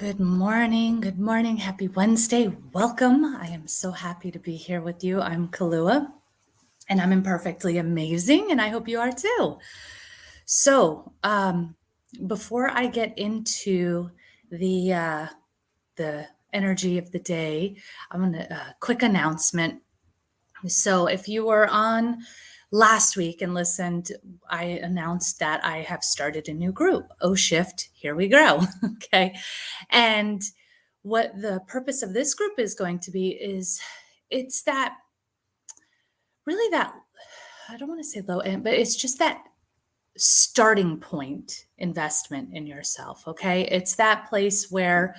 Good morning. Good morning. Happy Wednesday. Welcome. I am so happy to be here with you. I'm Kalua and I'm imperfectly amazing, and I hope you are too. So, before I get into the uh, the energy of the day, I'm gonna quick announcement. So, if you were on last week and listened, I announced that I have started a new group. Oh, shift, here we go. Okay. And what the purpose of this group is going to be is it's that really that I don't want to say low end, but it's just that starting point investment in yourself. Okay. It's that place where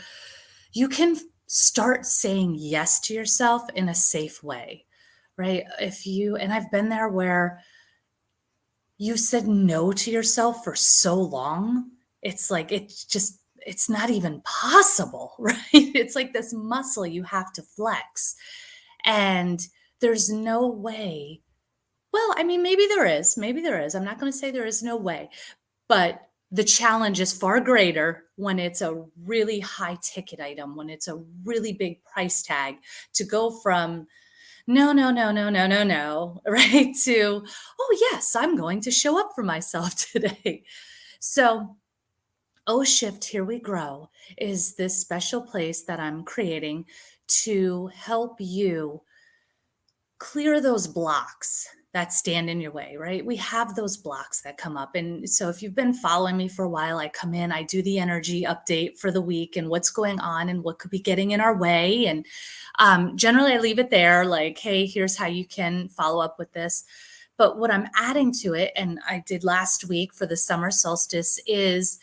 you can start saying yes to yourself in a safe way, right? And I've been there where you said no to yourself for so long. It's like it's not even possible, right? It's like this muscle you have to flex. And there's no way. Well, I mean, maybe there is. Maybe there is. I'm not going to say there is no way, but the challenge is far greater when it's a really high ticket item, when it's a really big price tag to go from no, no, no, no, no, no, no, right? To, oh, yes, I'm going to show up for myself today. So, Oh Shift, Here We Grow is this special place that I'm creating to help you clear those blocks that stand in your way, right? We have those blocks that come up. And so if you've been following me for a while, I come in, I do the energy update for the week and what's going on and what could be getting in our way. And generally, I leave it there like, hey, here's how you can follow up with this. But what I'm adding to it, and I did last week for the summer solstice, is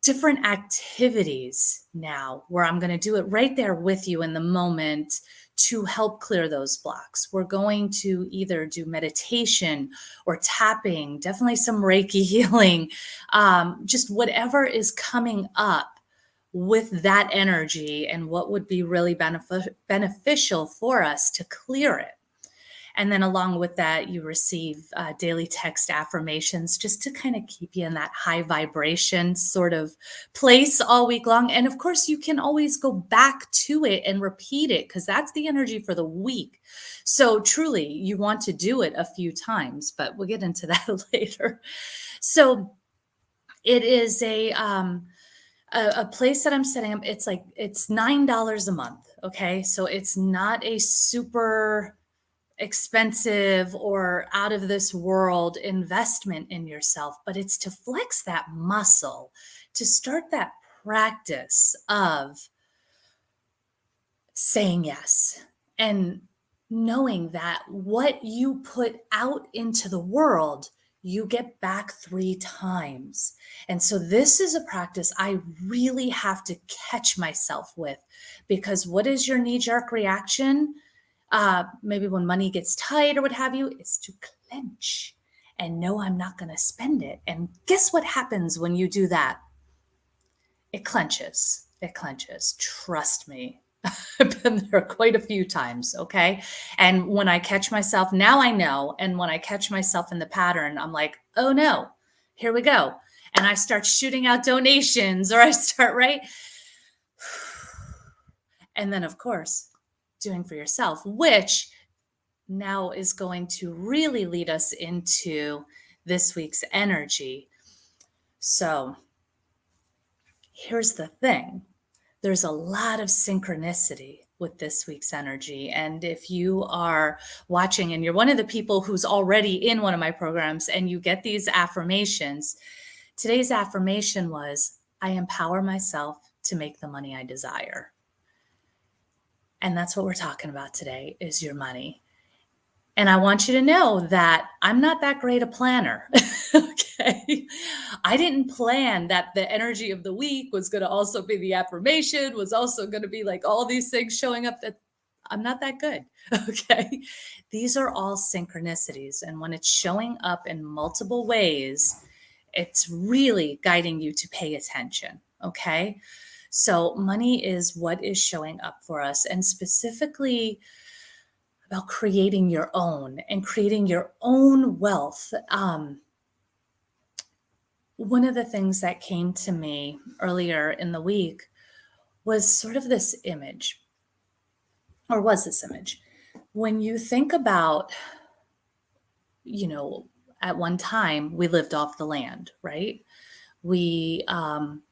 different activities now where I'm going to do it right there with you in the moment to help clear those blocks. We're going to either do meditation or tapping, definitely some Reiki healing, just whatever is coming up with that energy and what would be really beneficial for us to clear it. And then along with that, you receive daily text affirmations just to kind of keep you in that high vibration sort of place all week long. And of course, you can always go back to it and repeat it because that's the energy for the week. So truly, you want to do it a few times, but we'll get into that later. So it is a place that I'm setting up. It's $9 a month. Okay. So it's not a super expensive or out of this world investment in yourself, but it's to flex that muscle, to start that practice of saying yes and knowing that what you put out into the world, you get back 3 times. And so this is a practice I really have to catch myself with because what is your knee jerk reaction? Maybe when money gets tight or what have you, is to clench and no, I'm not going to spend it. And guess what happens when you do that? It clenches. It clenches. Trust me. I've been there quite a few times. Okay. And when I catch myself, now I know. And when I catch myself in the pattern, I'm like, oh no, here we go. And I start shooting out donations or I start, right? And then, of course, doing for yourself, which now is going to really lead us into this week's energy. So here's the thing. There's a lot of synchronicity with this week's energy. And if you are watching and you're one of the people who's already in one of my programs and you get these affirmations, today's affirmation was, I empower myself to make the money I desire. And that's what we're talking about today is your money. And I want you to know that I'm not that great a planner. Okay. I didn't plan that the energy of the week was going to also be the affirmation, was also going to be like all these things showing up that I'm not that good. Okay. These are all synchronicities. And when it's showing up in multiple ways, it's really guiding you to pay attention. Okay. So money is what is showing up for us. And specifically, about creating your own and creating your own wealth. One of the things that came to me earlier in the week was sort of this image, or was this image. When you think about, you know, at one time we lived off the land, right? We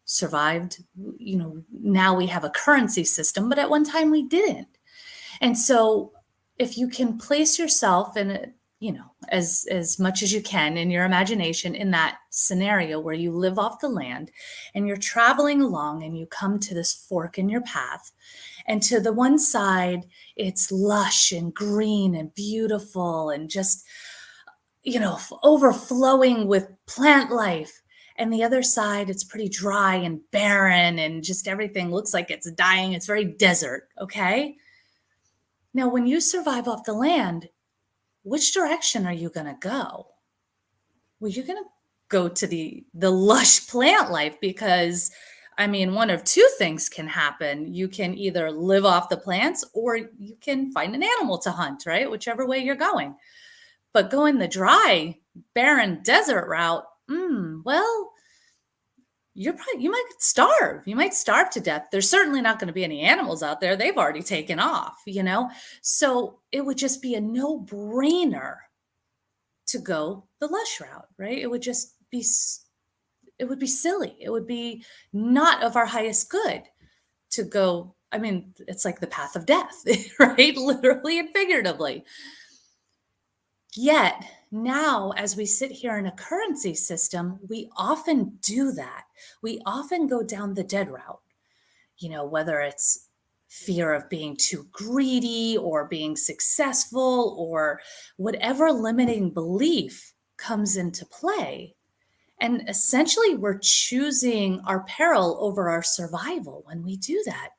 survived, now we have a currency system, but at one time we didn't. And so if you can place yourself in as much as you can in your imagination in that scenario where you live off the land and you're traveling along and you come to this fork in your path, and to the one side it's lush and green and beautiful and just overflowing with plant life, and the other side it's pretty dry and barren and just everything looks like it's dying. It's very desert. Okay, now when you survive off the land, which direction are you going to go? Well, you're going to go to the lush plant life, because I mean, one of two things can happen. You can either live off the plants or you can find an animal to hunt, right? Whichever way you're going. But going the dry, barren desert route, well, you might starve. You might starve to death. There's certainly not going to be any animals out there. They've already taken off. So it would just be a no-brainer to go the lush route, right? It would be silly. It would be not of our highest good to go. I mean, it's like the path of death, right? Literally and figuratively. Yet now, as we sit here in a currency system, we often do that. We often go down the dead route, whether it's fear of being too greedy or being successful or whatever limiting belief comes into play. And essentially, we're choosing our peril over our survival when we do that.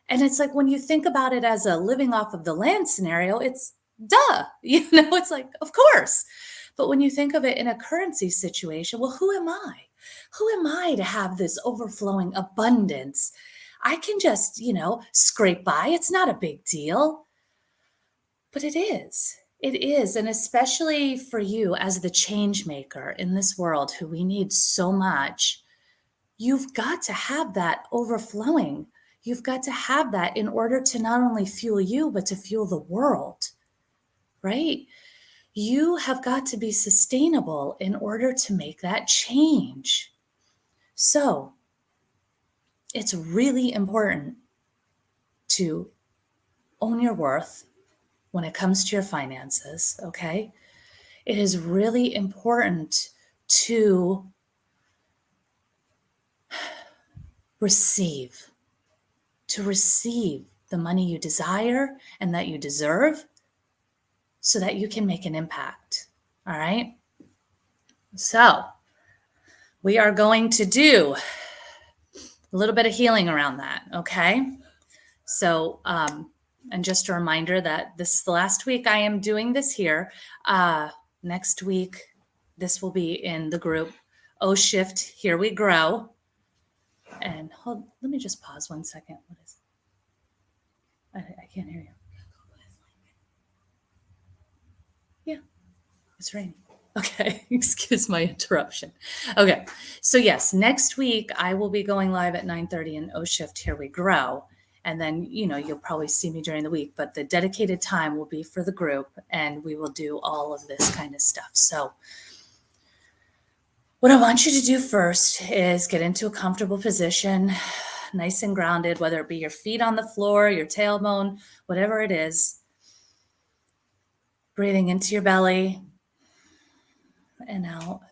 And it's like when you think about it as a living off of the land scenario, it's duh, it's like, of course. But when you think of it in a currency situation, well, who am I? Who am I to have this overflowing abundance? I can just, scrape by. It's not a big deal. But it is. It is. And especially for you as the change maker in this world who we need so much, you've got to have that overflowing. You've got to have that in order to not only fuel you, but to fuel the world, right? You have got to be sustainable in order to make that change. So it's really important to own your worth when it comes to your finances, okay? It is really important to receive the money you desire and that you deserve so that you can make an impact, all right? So we are going to do a little bit of healing around that, okay? So, and just a reminder that this is the last week I am doing this here. Next week, this will be in the group O Shift, Here We Grow. And let me just pause 1 second. What is? I can't hear you. Yeah, it's raining. Okay, excuse my interruption. Okay, so yes, next week I will be going live at 9:30 in O Shift, Here We Grow. And then, you'll probably see me during the week, but the dedicated time will be for the group and we will do all of this kind of stuff. So what I want you to do first is get into a comfortable position, nice and grounded, whether it be your feet on the floor, your tailbone, whatever it is. Breathing into your belly and out.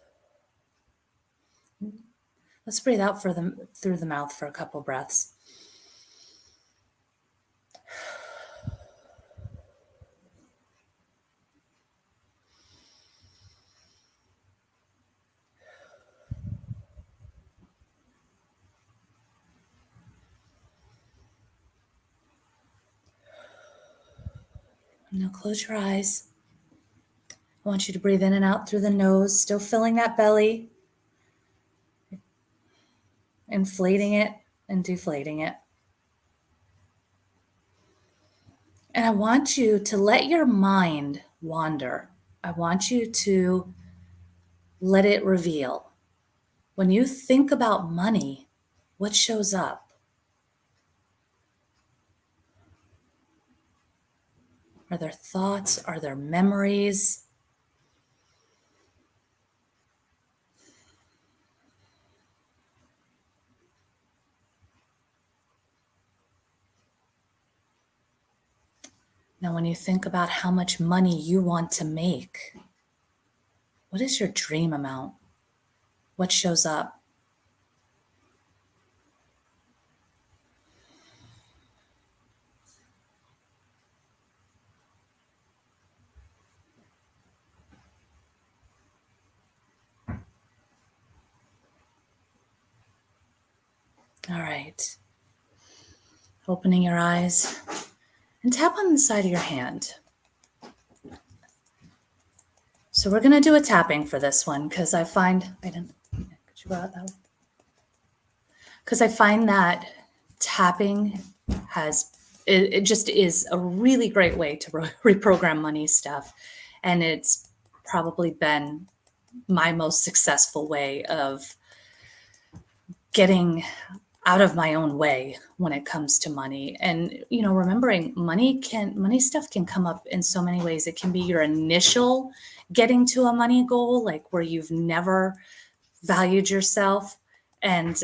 Let's breathe out through the mouth for a couple breaths. Now close your eyes. I want you to breathe in and out through the nose, still filling that belly, inflating it and deflating it. And I want you to let your mind wander. I want you to let it reveal. When you think about money, what shows up? Are there thoughts? Are there memories? Now, when you think about how much money you want to make, what is your dream amount? What shows up? All right. Opening your eyes and tap on the side of your hand. So we're going to do a tapping for this one because I find, could you go out that way? Because I find that tapping it just is a really great way to reprogram money stuff. And it's probably been my most successful way of getting out of my own way when it comes to money. And, remembering money stuff can come up in so many ways. It can be your initial getting to a money goal, like where you've never valued yourself and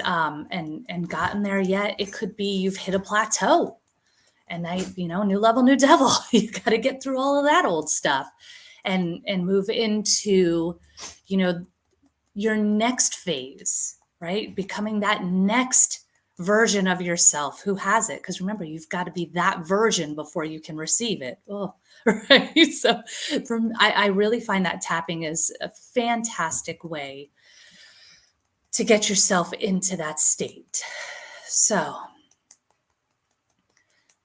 gotten there yet. It could be you've hit a plateau and new level, new devil. You got to get through all of that old stuff and move into, your next phase, right? Becoming that next version of yourself who has it. Because remember, you've got to be that version before you can receive it. Oh, right. So I really find that tapping is a fantastic way to get yourself into that state. So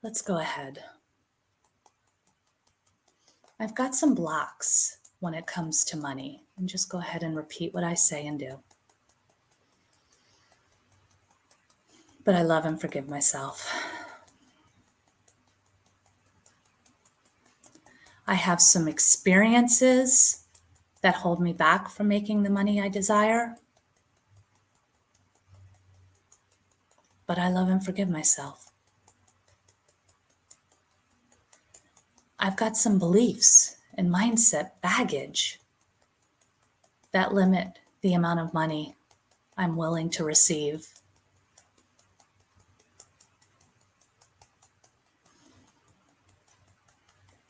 let's go ahead. I've got some blocks when it comes to money, and just go ahead and repeat what I say and do. But I love and forgive myself. I have some experiences that hold me back from making the money I desire. But I love and forgive myself. I've got some beliefs and mindset baggage that limit the amount of money I'm willing to receive.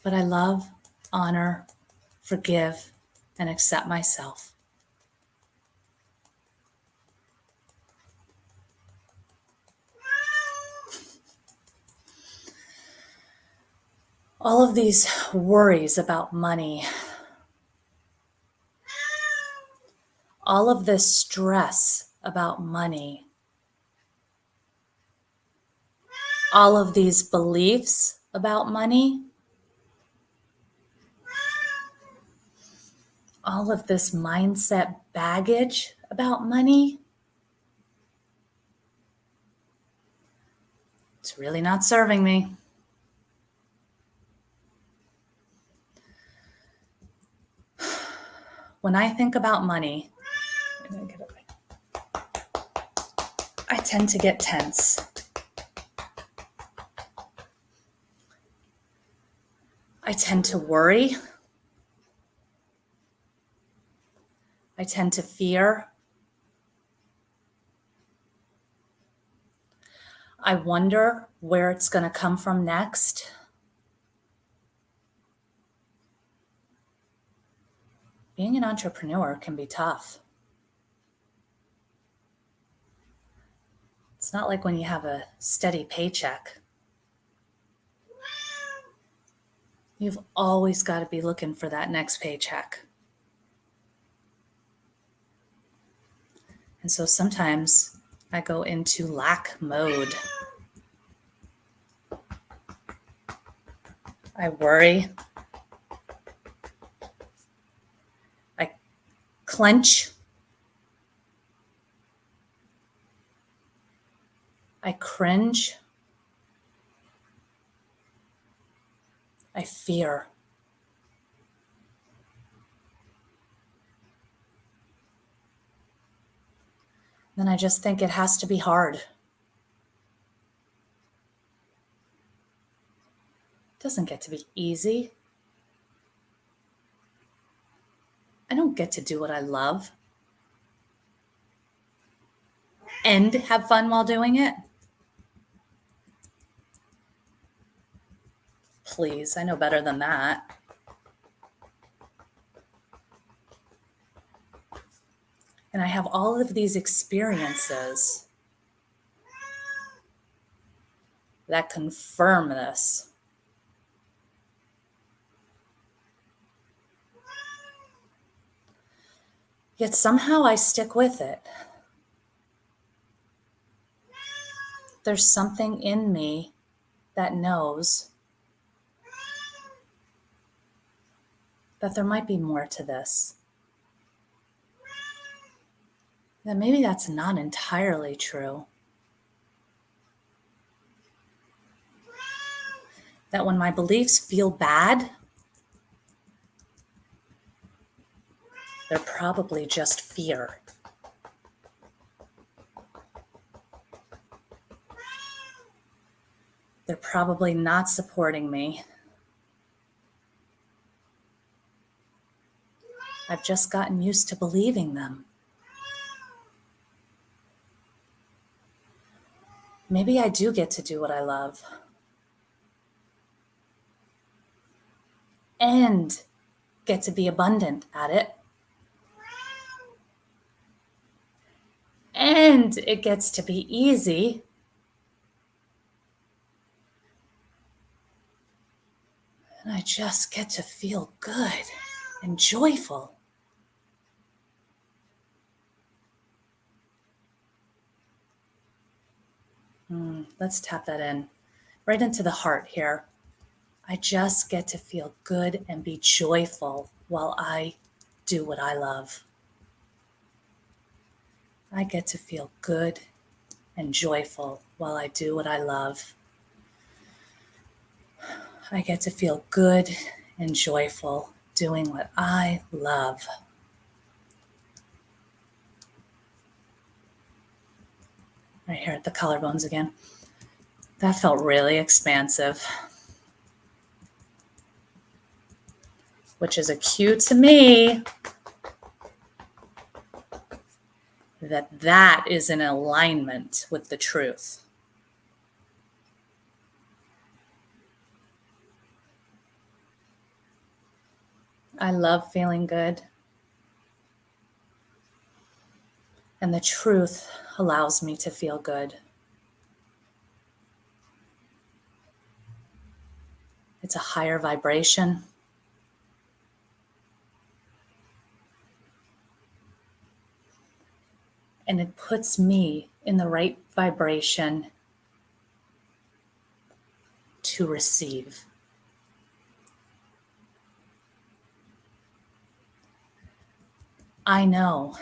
But I love, honor, forgive, and accept myself. All of these worries about money, all of this stress about money, all of these beliefs about money, all of this mindset baggage about money, it's really not serving me. When I think about money, I tend to get tense. I tend to worry. I tend to fear. I wonder where it's going to come from next. Being an entrepreneur can be tough. It's not like when you have a steady paycheck. You've always got to be looking for that next paycheck. And so sometimes I go into lack mode. I worry. I clench. I cringe. I fear. Then I just think it has to be hard. doesn't get to be easy. I don't get to do what I love and have fun while doing it. Please, I know better than that. And I have all of these experiences that confirm this. Yet somehow I stick with it. There's something in me that knows that there might be more to this. That maybe that's not entirely true. That when my beliefs feel bad, they're probably just fear. They're probably not supporting me. I've just gotten used to believing them. Maybe I do get to do what I love. And get to be abundant at it. And it gets to be easy. And I just get to feel good and joyful. Let's tap that in right into the heart here. I just get to feel good and be joyful while I do what I love. I get to feel good and joyful while I do what I love. I get to feel good and joyful doing what I love. Right here at the collarbones again. That felt really expansive, which is a cue to me that is in alignment with the truth. I love feeling good. And the truth allows me to feel good. It's a higher vibration. And it puts me in the right vibration to receive. I know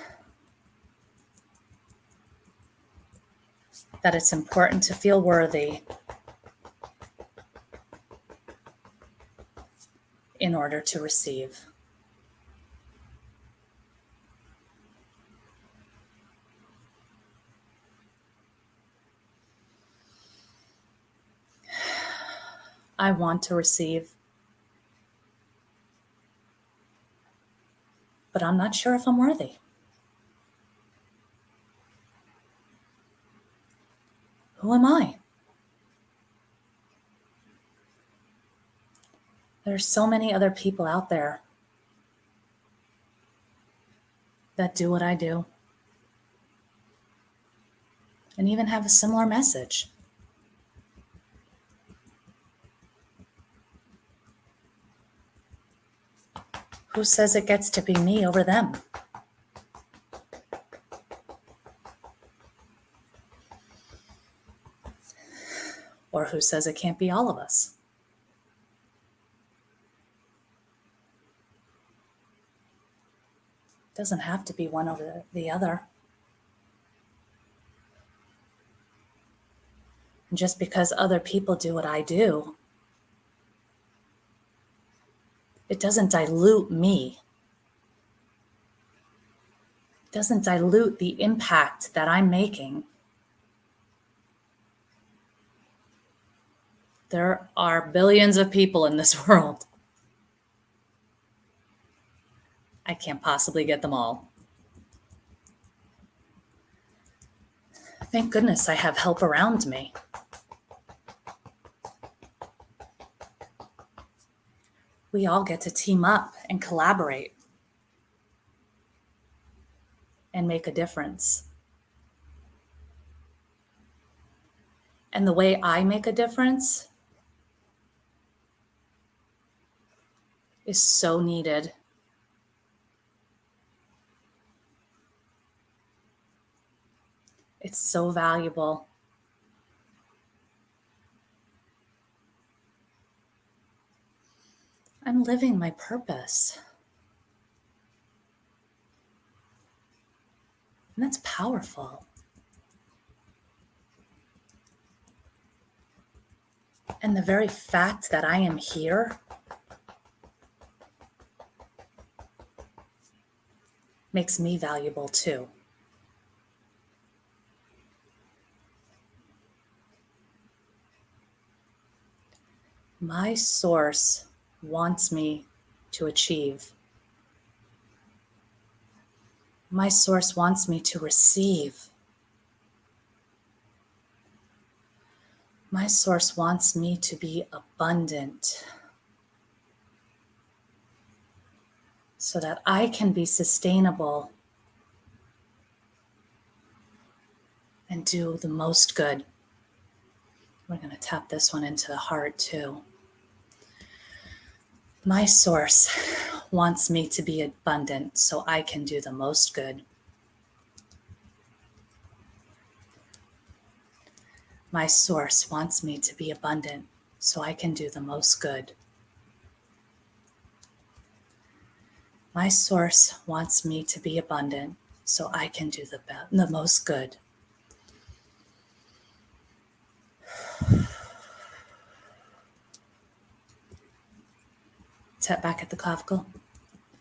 that it's important to feel worthy in order to receive. I want to receive, but I'm not sure if I'm worthy. Who am I? There's so many other people out there that do what I do and even have a similar message. Who says it gets to be me over them? Or who says it can't be all of us? It doesn't have to be one over the other. And just because other people do what I do, it doesn't dilute me. It doesn't dilute the impact that I'm making. There are billions of people in this world. I can't possibly get them all. Thank goodness I have help around me. We all get to team up and collaborate and make a difference. And the way I make a difference is so needed. It's so valuable. I'm living my purpose. And that's powerful. And the very fact that I am here makes me valuable too. My source wants me to achieve. My source wants me to receive. My source wants me to be abundant so that I can be sustainable and do the most good. We're going to tap this one into the heart too. My source wants me to be abundant so I can do the most good. My source wants me to be abundant so I can do the most good. My source wants me to be abundant so I can do the most good. Tap back at the clavicle.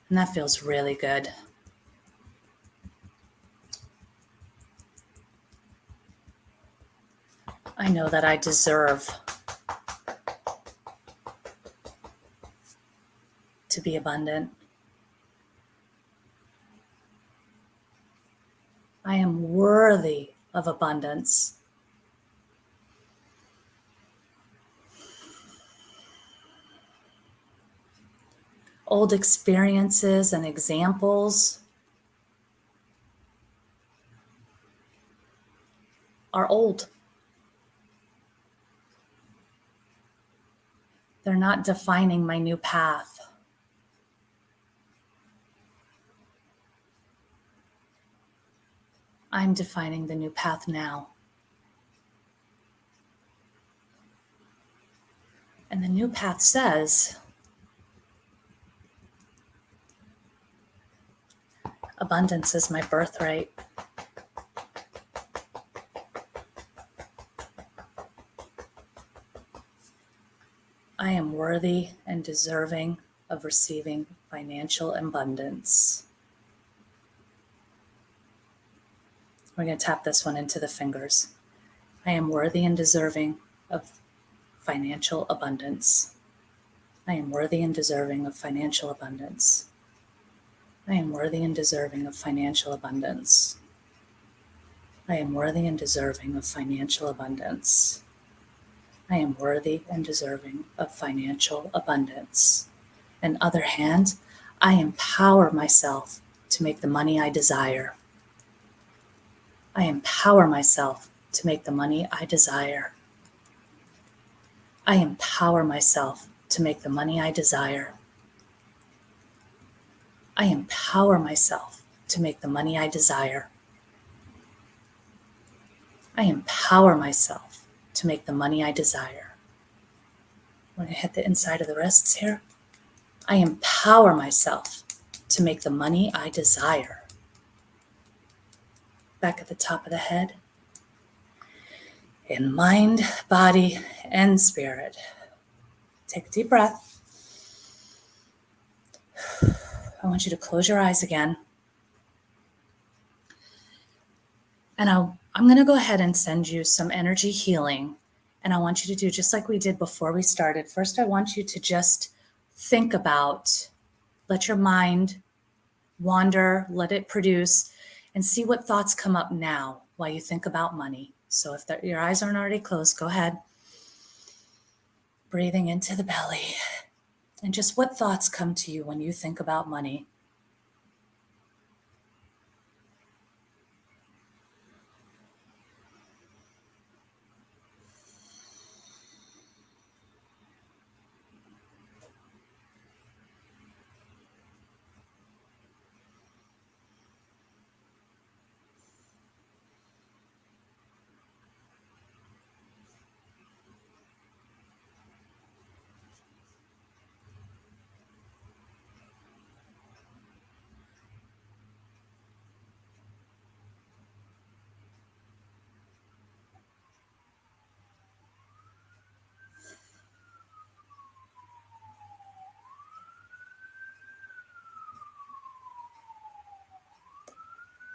And that feels really good. I know that I deserve to be abundant. I am worthy of abundance. Old experiences and examples are old. They're not defining my new path. I'm defining the new path now. And the new path says, abundance is my birthright. I am worthy and deserving of receiving financial abundance. We're going to tap this one into the fingers. I am worthy and deserving of financial abundance. I am worthy and deserving of financial abundance. I am worthy and deserving of financial abundance. I am worthy and deserving of financial abundance. I am worthy and deserving of financial abundance. On the other hand, I empower myself to make the money I desire. I empower myself to make the money I desire. I empower myself to make the money I desire. I empower myself to make the money I desire. I empower myself to make the money I desire. I'm going to hit the inside of the wrists here. I empower myself to make the money I desire. Back at the top of the head. In mind, body, and spirit. Take a deep breath. I want you to close your eyes again. And I'm going to go ahead and send you some energy healing And I want you to do just like we did before we started. First, I want you to just think about, let your mind wander, let it produce, and see what thoughts come up now while you think about money. So if your eyes aren't already closed, go ahead. Breathing into the belly. And just what thoughts come to you when you think about money?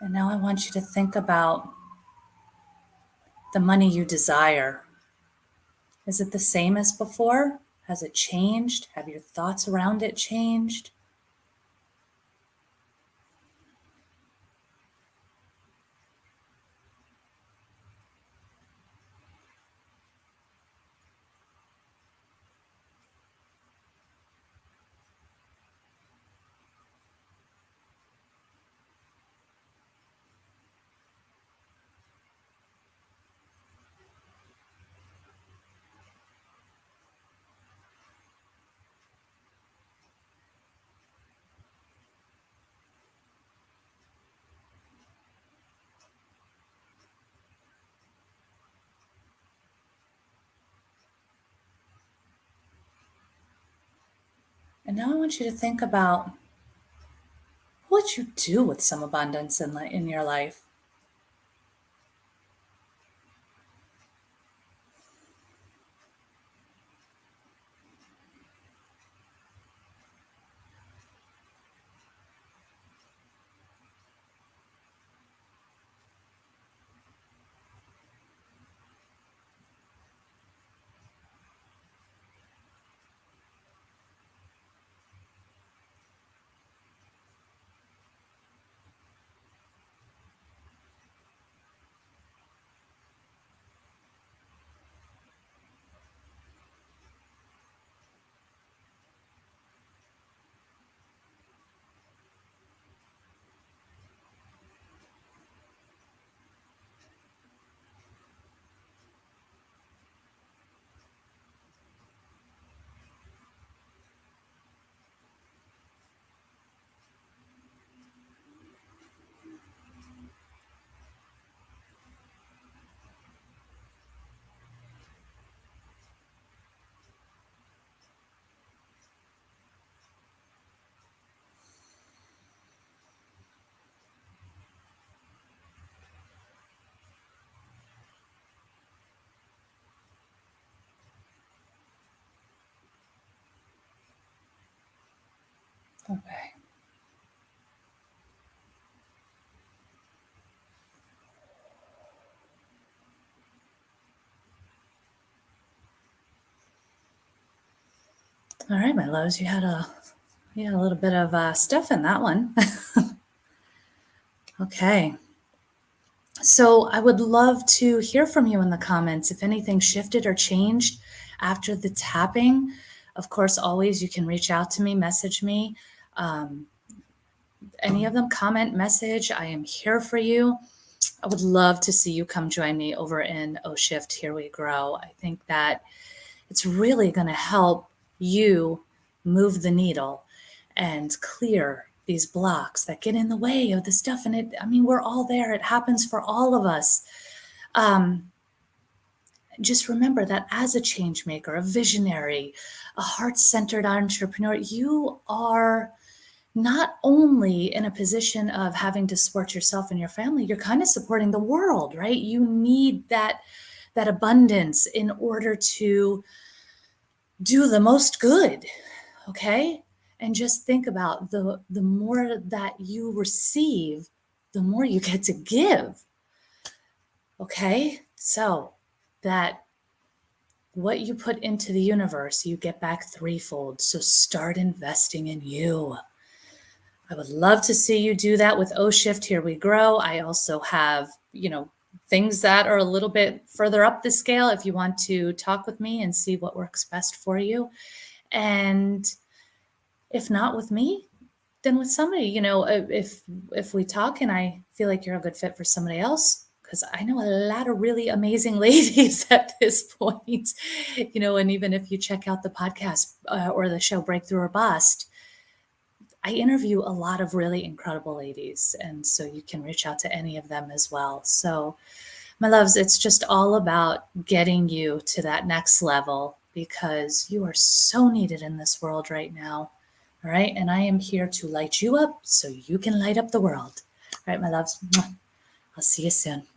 And now I want you to think about the money you desire. Is it the same as before? Has it changed? Have your thoughts around it changed? And now I want you to think about what you do with some abundance in your life. Okay. All right, my loves, you had a little bit of stuff in that one. Okay. So I would love to hear from you in the comments if anything shifted or changed after the tapping. Of course, always you can reach out to me, message me. Any of them, comment, message. I am here for you. I would love to see you come join me over in O Shift Here We Grow. I think that it's really going to help you move the needle and clear these blocks that get in the way of the stuff. And we're all there. It happens for all of us. Just remember that as a change maker, a visionary, a heart-centered entrepreneur, you are not only in a position of having to support yourself and your family, you're kind of supporting the world, right? You need that abundance in order to do the most good, okay? And just think about the more that you receive, the more you get to give. Okay? So that what you put into the universe, you get back threefold. So start investing in you. I would love to see you do that with O Shift Here We Grow. I also have, things that are a little bit further up the scale if you want to talk with me and see what works best for you. And if not with me, then with somebody, if we talk and I feel like you're a good fit for somebody else, because I know a lot of really amazing ladies at this point, and even if you check out the podcast or the show Breakthrough or Bust, I interview a lot of really incredible ladies. And so you can reach out to any of them as well. So, my loves, it's just all about getting you to that next level because you are so needed in this world right now. All right. And I am here to light you up so you can light up the world. All right, my loves. I'll see you soon.